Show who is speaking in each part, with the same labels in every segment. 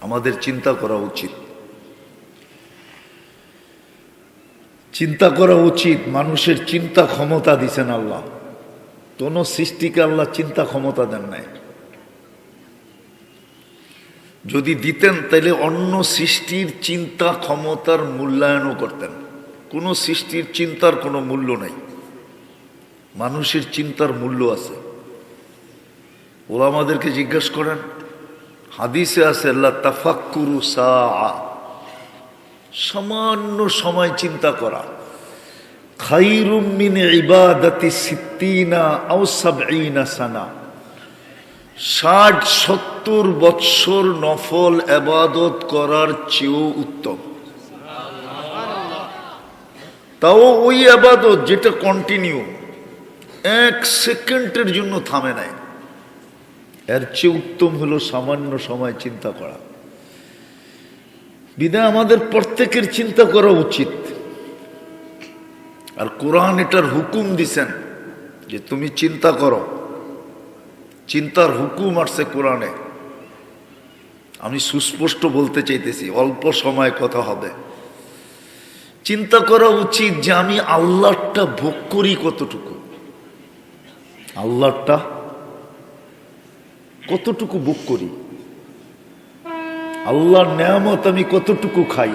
Speaker 1: আমাদের চিন্তা করা উচিত। চিন্তা করা উচিত। মানুষের চিন্তা ক্ষমতা দিছেন আল্লাহ, কোন সৃষ্টিকে আল্লাহ চিন্তা ক্ষমতা দেন নাই। যদি দিতেন তাহলে অন্য সৃষ্টির চিন্তা ক্ষমতার মূল্যায়নও করতেন। কোন সৃষ্টির চিন্তার কোনো মূল্য নাই, মানুষের চিন্তার মূল্য আছে। ওরা আমাদেরকে জিজ্ঞেস করেন, হাদিসে আছে আল্লাহ তাফাক্কুরু সাআ, সামান্য সময় চিন্তা করা, খায়রুম মিন ইবাদাতি সিত্তিনা আও সাবঈনা সানা, 60-70 বৎসর নফল ইবাদত করার চেয়েও উত্তম। তাও ওই ইবাদত যেটা কন্টিনিউ, 1 সেকেন্ডের জন্য থামে নাই, এর চেয়ে উত্তম হলো সামান্য সময় চিন্তা করা। বিধায় আমাদের প্রত্যেকের চিন্তা করা উচিত। আর কোরআন এটার হুকুম দিছেন যে তুমি চিন্তা করো, চিন্তার হুকুম আসছে কোরআনে। আমি সুস্পষ্ট বলতে চাইতেছি, অল্প সময় কথা হবে। চিন্তা করা উচিত যে আমি আল্লাহটা ভোগ করি কতটুকু, আল্লাহটা কতটুকু ভোগ করি, আল্লাহর নেয়ামত আমি কতটুকু খাই,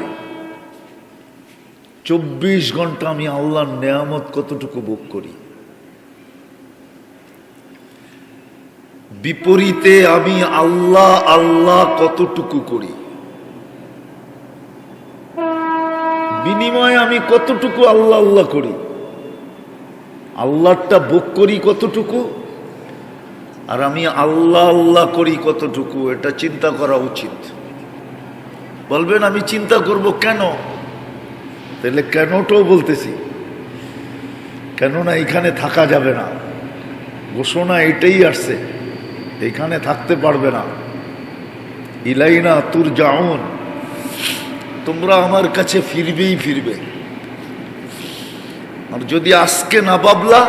Speaker 1: 24 ঘন্টা আমি আল্লাহর নেয়ামত কতটুকু ভোগ করি। বিপরীতে আমি আল্লাহ আল্লাহ কতটুকু করি, বিনিময়ে আমি কতটুকু আল্লাহ আল্লাহ করি, আল্লাহটা ভোগ করি কতটুকু, আর আমি আল্লাহ আল্লাহ করি কতটুকু, এটা চিন্তা করা উচিত। বলবেন আমি চিন্তা করব কেন? তাহলে কেনটাও বলতেছি, কেননা এখানে থাকা যাবে না, ঘোষণা এটাই আসছে, এখানে থাকতে পারবে না। ইলাইনা তুরজাউন, তোমরা আমার কাছে ফিরবেই ফিরবে। আর যদি আজকে না ভাবলা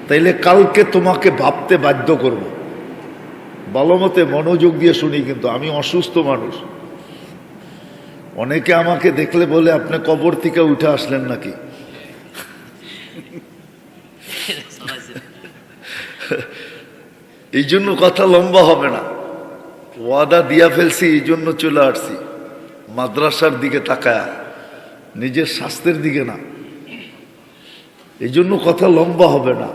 Speaker 1: তাইলে কালকে তোমাকে ভাবতে বাধ্য করব। ভালো মতে মনোযোগ দিয়ে শুনি, কিন্তু আমি অসুস্থ মানুষ। অনেকে আমাকে দেখলে বলে আপনি কবর থেকে উঠে আসলেন নাকি। এই জন্য কথা লম্বা হবে না, ওয়াদা দিয়া ফেলছি, এই জন্য চলে আসছি মাদ্রাসার দিকে তাকায়া, নিজের স্বাস্থ্যের দিকে না। এই জন্য কথা লম্বা হবে না,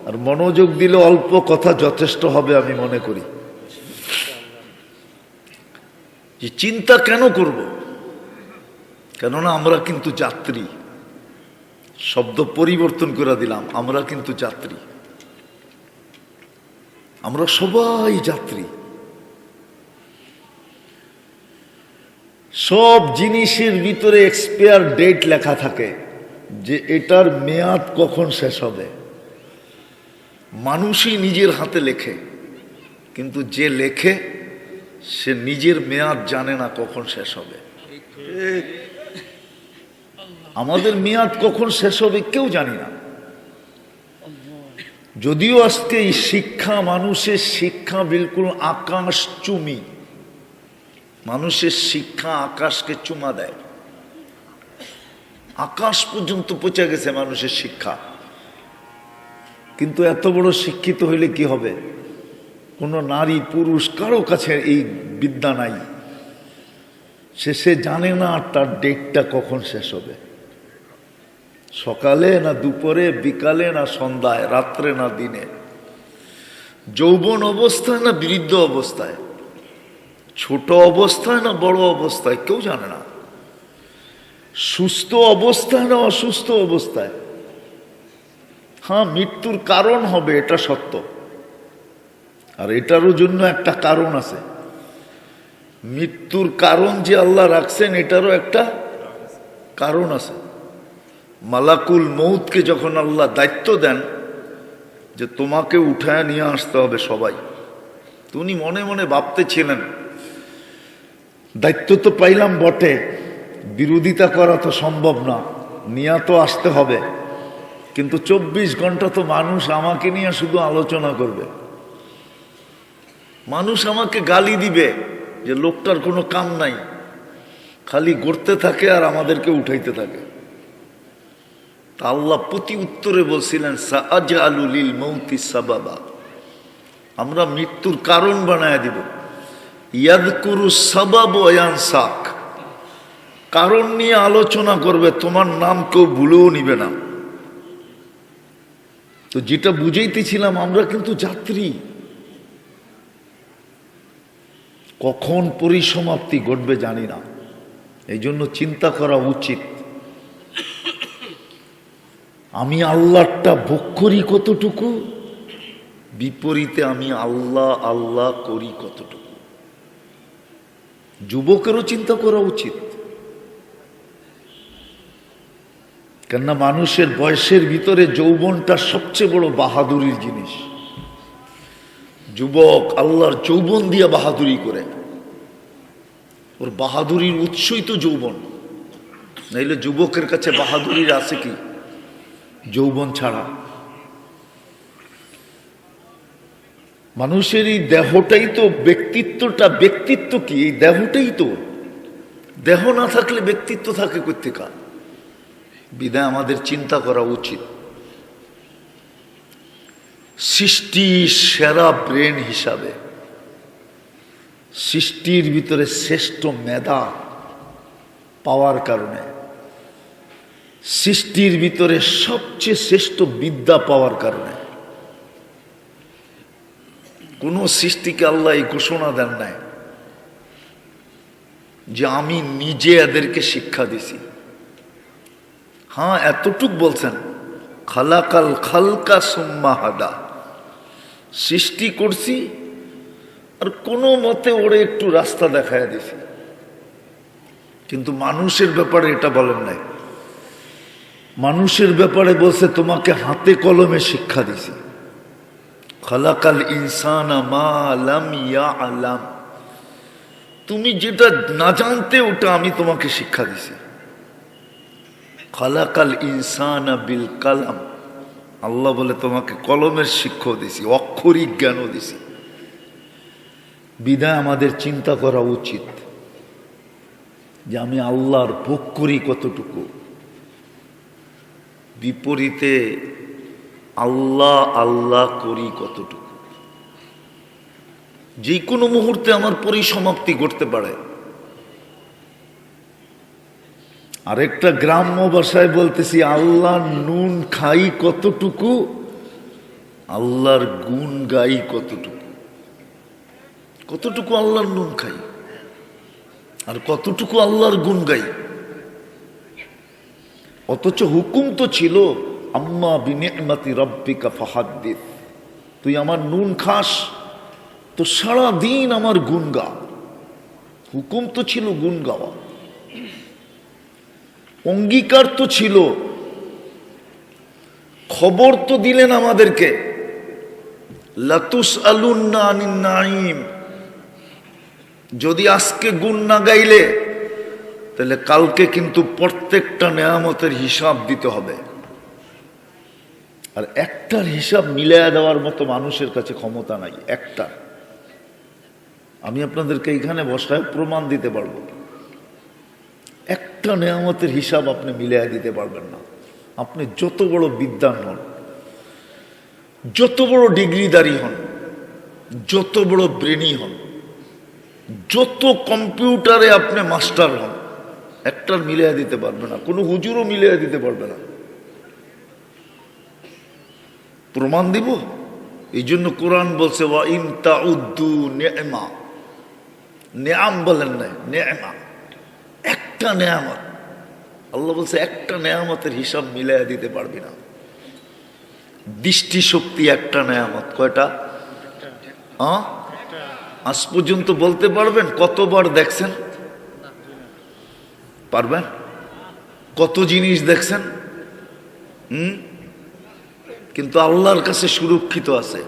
Speaker 1: আর মনোযোগ দিলে অল্প কথা যথেষ্ট হবে আমি মনে করি। যে চিন্তা কেন করব? কেননা আমরা কিন্তু যাত্রী। শব্দ পরিবর্তন করে দিলাম, আমরা কিন্তু যাত্রী, আমরা সবাই যাত্রী। সব জিনিসের ভিতরে এক্সপায়ার ডেট লেখা থাকে, যে এটার মেয়াদ কখন শেষ হবে। মানুষই নিজের হাতে লেখে, কিন্তু যে লেখে সে নিজের মেয়াদ জানে না কখন শেষ হবে। আমাদের মেয়াদ কখন শেষ হবে কেউ জানি না। যদিও আজকে এই শিক্ষা, মানুষের শিক্ষা বিলকুল আকাশ চুমি, মানুষের শিক্ষা আকাশকে চুমা দেয়, আকাশ পর্যন্ত পৌঁছে গেছে মানুষের শিক্ষা। কিন্তু এত বড় শিক্ষিত হইলে কি হবে? কোনো নারী পুরুষ কারো কাছে এই বিদ্যা নাই, সে জানে না তার ডেটটা কখন শেষ হবে। সকালে না দুপুরে, বিকালে না সন্ধ্যায়, রাত্রে না দিনে, যৌবন অবস্থায় না বৃদ্ধ অবস্থায়, ছোট অবস্থায় না বড় অবস্থায়, কেউ জানে না। সুস্থ অবস্থায় না অসুস্থ অবস্থায়। হ্যাঁ, মৃত্যুর কারণ হবে, এটা সত্য। আর এটারও জন্য একটা কারণ আছে। মৃত্যুর কারণ যে আল্লাহ রাখছেন, এটারও একটা কারণ আছে। মালাকুল মৌতকে যখন আল্লাহ দায়িত্ব দেন যে তোমাকে উঠায় নিয়ে আসতে হবে সবাই, তো উনি মনে মনে ভাবতেছিলেন দায়িত্ব তো পাইলাম বটে, বিরোধিতা করা তো সম্ভব না, নিয়ে তো আসতে হবে, কিন্তু 24 ঘন্টা তো মানুষ আমাকে নিয়ে শুধু আলোচনা করবে, মানুষ আমাকে গালি দিবে, যে লোকটার কোনো কাম নাই, খালি গড়তে থাকে আর আমাদেরকে উঠাইতে থাকে। তা আল্লাহ প্রতি উত্তরে বলছিলেন সাআজআলু লিল মাউতি সাবাবা, আমরা মৃত্যুর কারণ বানায় দিব। ইয়াযকুরু সাবাব ওয়া ইয়ানসাক, কারণ নিয়ে আলোচনা করবে, তোমার নাম কেউ ভুলেও নিবে না। তো যেটা বুঝাইতেছিলাম, আমরা কিন্তু যাত্রী, কখন পরিসমাপ্তি ঘটবে জানি না। এই জন্য চিন্তা করা উচিত, আমি আল্লাহটা ভোগ করি কতটুকু, বিপরীতে আমি আল্লাহ আল্লাহ করি কতটুকু। যুবকেরও চিন্তা করা উচিত, কেননা মানুষের বয়সের ভিতরে যৌবনটা সবচেয়ে বড় বাহাদুরির জিনিস। যুবক আল্লাহর যৌবন দিয়ে বাহাদুরি করে, ওর বাহাদুরির উৎসই তো যৌবন। নাইলে যুবকের কাছে বাহাদুরির আছে কি যৌবন ছাড়া? মানুষের এই দেহটাই তো ব্যক্তিত্বটা, ব্যক্তিত্ব কি এই দেহটাই তো, দেহ না থাকলে ব্যক্তিত্ব থাকে কোত্থেকে? বিধায় আমাদের চিন্তা করা উচিত, সৃষ্টির সেরা ব্রেন হিসাবে, সৃষ্টির ভিতরে শ্রেষ্ঠ মেধা পাওয়ার কারণে, সৃষ্টির ভিতরে সবচেয়ে শ্রেষ্ঠ বিদ্যা পাওয়ার কারণে, কোন সৃষ্টিকে আল্লাহ এই ঘোষণা দেন নাই যে আমি নিজে এদেরকে শিক্ষা দিছি। হ্যাঁ, এতটুক বলছেন, খালাকাল খালকা সুম্মা হাদা, সৃষ্টি করছি আর কোনো মতে ওরে একটু রাস্তা দেখায় দিছি। কিন্তু মানুষের ব্যাপারে এটা বলেন নাই। মানুষের ব্যাপারে বলছে তোমাকে হাতে কলমে শিক্ষা দিছি। খালাকাল ইনসানা মা লাম ইয়ালাম, তুমি যেটা না জানতে ওটা আমি তোমাকে শিক্ষা দিছি। খালাকাল ইনসানা বিল কালাম, আল্লাহ বলে তোমাকে কলমের শিক্ষা দিছি, অক্ষরিক জ্ঞানও দিছি। বিধায় আমাদের চিন্তা করা উচিত যে আমি আল্লাহর ভোগ করি কতটুকু, বিপরীতে আল্লাহ আল্লাহ করি কতটুকু। যে কোনো মুহূর্তে আমার পরিসমাপ্তি ঘটতে পারে। আরেকটা গ্রাম্য ভাষায় বলতেছি, আল্লাহর নুন খাই কতটুকু, আল্লাহর গুণ গাই কতটুকু। কতটুকু আল্লাহর নুন খাই আর কতটুকু আল্লাহর গুণ গাই। অথচ হুকুম তো ছিল আম্মা বিনিআমাতি রাব্বিকা ফাহাদ্দিস, তুই আমার নুন খাস তো সারা দিন আমার গুণ গা। হুকুম তো ছিল গুণ গাওয়া, অঙ্গীকার তো ছিল, খবর তো দিলেন আমাদেরকে, লাতুসআলুন্না আনিন নাঈম, যদি আজকে গুণ না গাইলে তাহলে কালকে কিন্তু প্রত্যেকটা নেয়ামতের হিসাব দিতে হবে। আর একটার হিসাব মিলাইয়া দেওয়ার মতো মানুষের কাছে ক্ষমতা নাই। একটা আমি আপনাদেরকে এখানে বসায় প্রমাণ দিতে পারবো, একটা নেয়ামতের হিসাব আপনি মিলাইয়া দিতে পারবেন না। আপনি যত বড় বিদ্বান হন, যত বড় ডিগ্রিদারি হন, যত বড় ব্রেনি হন, যত কম্পিউটারে আপনি মাস্টার হন, একটার মিলিয়ে দিতে পারবে না। কোনো হুজুরও মিলিয়ে দিতে পারবে না। প্রমাণ দিব। এই জন্য কোরআন বলছে ওয়া ইন তাউদ্দু নি'মা, নিয়াম বলেন নাই, নি'মা, একটা নেয়ামত। আল্লাহ বলছে একটা নেয়ামতের হিসাব মিলিয়ে দিতে পারবি না। দৃষ্টি শক্তি একটা নেয়ামত। কয়টা? আজ পর্যন্ত বলতে পারবেন কতবার দেখছেন? পারবেন? কত জিনিস দেখছেন? কিন্তু আল্লাহর কাছে সুরক্ষিত আছে।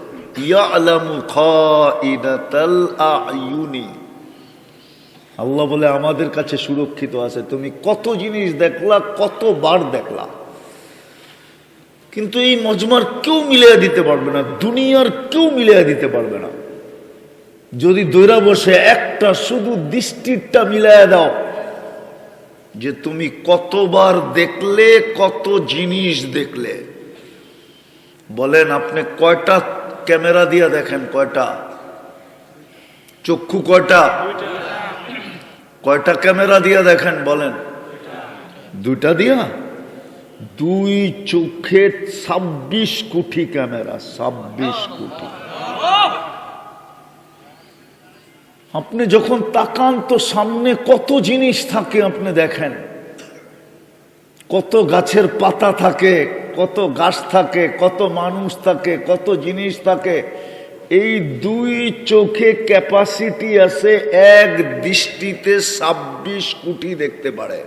Speaker 1: ইয়ালামু খাইনাতাল আয়ুনি, আল্লাহ বলে আমাদের কাছে সুরক্ষিত আছে। তুমি কত জিনিস দেখলা, কতবার দেখলা, কিন্তু এই মজমার কেউ মিলিয়ে দিতে পারবে না, দুনিয়ার কেউ মিলিয়ে দিতে পারবে না যদি দৈরা বসে একটা শুধু দৃষ্টিটা মিলায় দাও যে তুমি কতবার দেখলে, কত জিনিস দেখলে। বলেন আপনি কয়টা ক্যামেরা দিয়া দেখেন? কয়টা চক্ষু? কয়টা কয়টা ক্যামেরা দিয়া দেখেন? বলেন। দুইটা দিয়া? দুই চোখে 26 কোটি ক্যামেরা। 26 কোটি। আপনি যখন তাকান তো সামনে কত জিনিস থাকে আপনি দেখেন। কত গাছের পাতা থাকে, কত গাছ থাকে, কত মানুষ থাকে, কত জিনিস থাকে। এই দুই চোখে ক্যাপাসিটি আছে এক দৃষ্টিতে 26 কোটি দেখতে পারে।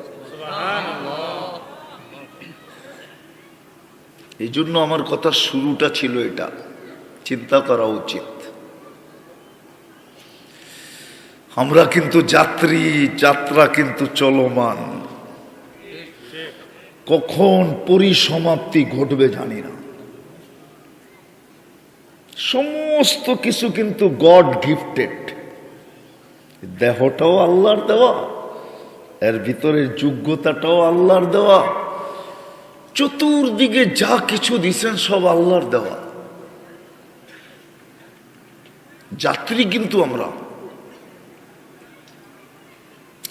Speaker 1: এই জন্য আমার কথা শুরুটা ছিল এটা, চিন্তা করা উচিত। আমরা কিন্তু যাত্রী, যাত্রা কিন্তু চলমান। কখন পরিসমাপ্তি ঘটবে জানি না। সমস্ত কিছু কিন্তু গড গিফটেড। দেহটাও আল্লাহর দেওয়া, এর ভিতরের যোগ্যতাটাও আল্লাহর দেওয়া, চতুর্দিকে যা কিছু দিছেন সব আল্লাহর দেওয়া। যাত্রী কিন্তু আমরা।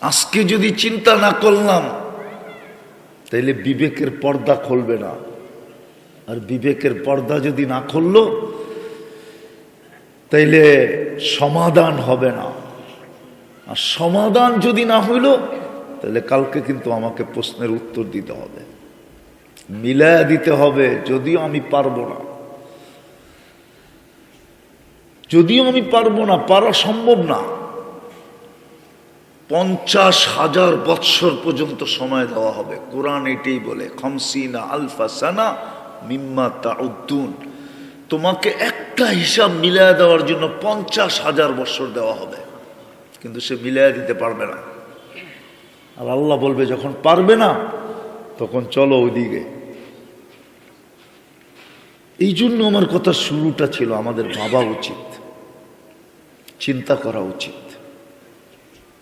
Speaker 1: আজকে যদি চিন্তা না করলাম তাইলে বিবেকের পর্দা খুলবে না। আর বিবেকের পর্দা যদি না খুললো তাইলে সমাধান হবে না। আর সমাধান যদি না হইল তাহলে কালকে কিন্তু আমাকে প্রশ্নের উত্তর দিতে হবে, মিলায়া দিতে হবে। যদিও আমি পারবো না, যদিও আমি পারবো না, পারা সম্ভব না। 50,000 বৎসর পর্যন্ত সময় দেওয়া হবে। কোরআন এটাই বলে, 50 আলফা সানা মিম্মা তাউদ্দুন। তোমাকে একটা হিসাব মিলায়া দেওয়ার জন্য 50,000 বৎসর দেওয়া হবে, কিন্তু সে মিলায়া দিতে পারবে না। আর আল্লাহ বলবে যখন পারবে না তখন চলো ওইদিকে। এই জন্য আমার কথা শুরুটা ছিল আমাদের ভাবা উচিত, চিন্তা করা উচিত।